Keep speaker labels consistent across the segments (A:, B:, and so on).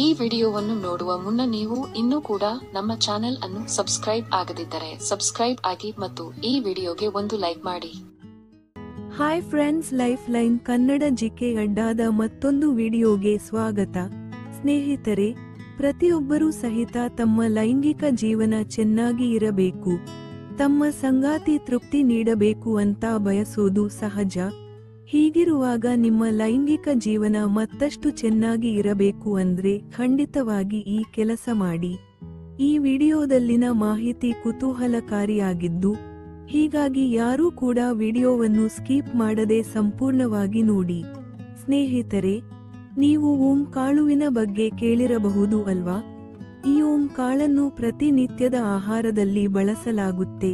A: ಈ ವಿಡಿಯೋವನ್ನು ನೋಡುವ ಮುನ್ನ ನೀವು ಇನ್ನೂ ಕೂಡ ನಮ್ಮ ಚಾನೆಲ್ ಅನ್ನು ಸಬ್ಸ್ಕ್ರೈಬ್ ಆಗದಿದ್ದರೆ ಸಬ್ಸ್ಕ್ರೈಬ್ ಆಗಿ ಮತ್ತು ಈ ವಿಡಿಯೋಗೆ ಒಂದು ಲೈಕ್ ಮಾಡಿ.
B: Hi friends, life line Kannada GK ಅಡ್ಡಾದ ಮತ್ತೊಂದು ವಿಡಿಯೋಗೆ ಸ್ವಾಗತ. ಸ್ನೇಹಿತರೆ, ಪ್ರತಿಯೊಬ್ಬರೂ ಸಹಿತ ತಮ್ಮ ಲೈಂಗಿಕ ಜೀವನ ಚೆನ್ನಾಗಿ ಇರಬೇಕು, ತಮ್ಮ ಸಂಗಾತಿ ತೃಪ್ತಿ ನೀಡಬೇಕು ಅಂತ ಬಯಸೋದು ಸಹಜ. ಹೀಗಿರುವಾಗ ನಿಮ್ಮ ಲೈಂಗಿಕ ಜೀವನ ಮತ್ತಷ್ಟು ಚೆನ್ನಾಗಿ ಇರಬೇಕು ಅಂದ್ರೆ ಖಂಡಿತವಾಗಿ ಈ ಕೆಲಸ ಮಾಡಿ. ಈ ವಿಡಿಯೋದಲ್ಲಿನ ಮಾಹಿತಿ ಕುತೂಹಲಕಾರಿಯಾಗಿದ್ದು, ಹೀಗಾಗಿ ಯಾರೂ ಕೂಡ ವಿಡಿಯೋವನ್ನು ಸ್ಕಿಪ್ ಮಾಡದೆ ಸಂಪೂರ್ಣವಾಗಿ ನೋಡಿ. ಸ್ನೇಹಿತರೆ, ನೀವು ಓಂ ಕಾಳುವಿನ ಬಗ್ಗೆ ಕೇಳಿರಬಹುದು ಅಲ್ವಾ? ಈ ಓಂ ಕಾಳನ್ನು ಪ್ರತಿನಿತ್ಯದ ಆಹಾರದಲ್ಲಿ ಬಳಸಲಾಗುತ್ತೆ.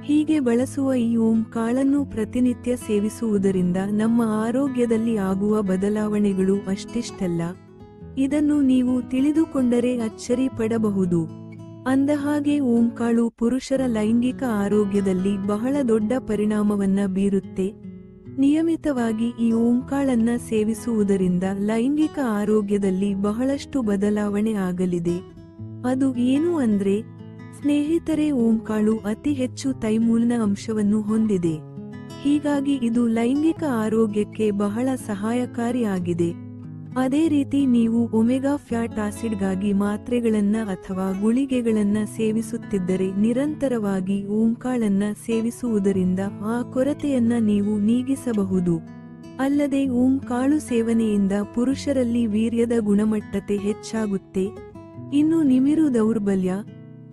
B: ಹೀಗೆ ಬಳಸುವ ಈ ಓಂ ಕಾಳನ್ನು ಪ್ರತಿನಿತ್ಯ ಸೇವಿಸುವುದರಿಂದ ನಮ್ಮ ಆರೋಗ್ಯದಲ್ಲಿ ಆಗುವ ಬದಲಾವಣೆಗಳು ಅಷ್ಟಿಷ್ಟಲ್ಲ. ಇದನ್ನು ನೀವು ತಿಳಿದುಕೊಂಡರೆ ಅಚ್ಚರಿ ಪಡಬಹುದು. ಅಂದಹಾಗೆ ಓಂ ಕಾಳು ಪುರುಷರ ಲೈಂಗಿಕ ಆರೋಗ್ಯದಲ್ಲಿ ಬಹಳ ದೊಡ್ಡ ಪರಿಣಾಮವನ್ನ ಬೀರುತ್ತೆ. ನಿಯಮಿತವಾಗಿ ಈ ಓಂ ಕಾಳನ್ನ ಸೇವಿಸುವುದರಿಂದ ಲೈಂಗಿಕ ಆರೋಗ್ಯದಲ್ಲಿ ಬಹಳಷ್ಟು ಬದಲಾವಣೆ ಆಗಲಿದೆ. ಅದು ಏನು ಅಂದ್ರೆ, ಸ್ನೇಹಿತರೆ, ಓಂ ಕಾಳು ಅತಿ ಹೆಚ್ಚು ಥೈಮೂಲ್ನ ಅಂಶವನ್ನು ಹೊಂದಿದೆ. ಹೀಗಾಗಿ ಇದು ಲೈಂಗಿಕ ಆರೋಗ್ಯಕ್ಕೆ ಬಹಳ ಸಹಾಯಕಾರಿಯಾಗಿದೆ. ಅದೇ ರೀತಿ ನೀವು ಒಮೆಗಾ ಫ್ಯಾಟ್ ಆಸಿಡ್ಗಾಗಿ ಮಾತ್ರೆಗಳನ್ನ ಅಥವಾ ಗುಳಿಗೆಗಳನ್ನ ಸೇವಿಸುತ್ತಿದ್ದರೆ ನಿರಂತರವಾಗಿ ಓಂ ಕಾಳನ್ನ ಸೇವಿಸುವುದರಿಂದ ಆ ಕೊರತೆಯನ್ನ ನೀವು ನೀಗಿಸಬಹುದು. ಅಲ್ಲದೆ ಓಂ ಕಾಳು ಸೇವನೆಯಿಂದ ಪುರುಷರಲ್ಲಿ ವೀರ್ಯದ ಗುಣಮಟ್ಟತೆ ಹೆಚ್ಚಾಗುತ್ತೆ. ಇನ್ನು ನಿಮಿರು ದೌರ್ಬಲ್ಯ,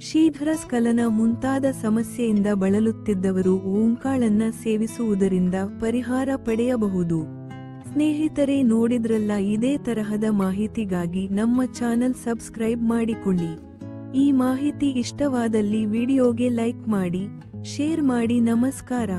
B: ಶೀಘ್ರ ಸ್ಖಲನ ಮುಂತಾದ ಸಮಸ್ಯೆಯಿಂದ ಬಳಲುತ್ತಿದ್ದವರು ಓಂ ಕಾಳನ್ನ ಸೇವಿಸುವುದರಿಂದ ಪರಿಹಾರ ಪಡೆಯಬಹುದು. ಸ್ನೇಹಿತರೆ, ನೋಡಿದ್ರಲ್ಲ, ಇದೇ ತರಹದ ಮಾಹಿತಿಗಾಗಿ ನಮ್ಮ ಚಾನೆಲ್ ಸಬ್ಸ್ಕ್ರೈಬ್ ಮಾಡಿಕೊಳ್ಳಿ. ಈ ಮಾಹಿತಿ ಇಷ್ಟವಾದಲ್ಲಿ ವಿಡಿಯೋಗೆ ಲೈಕ್ ಮಾಡಿ, ಶೇರ್ ಮಾಡಿ. ನಮಸ್ಕಾರ.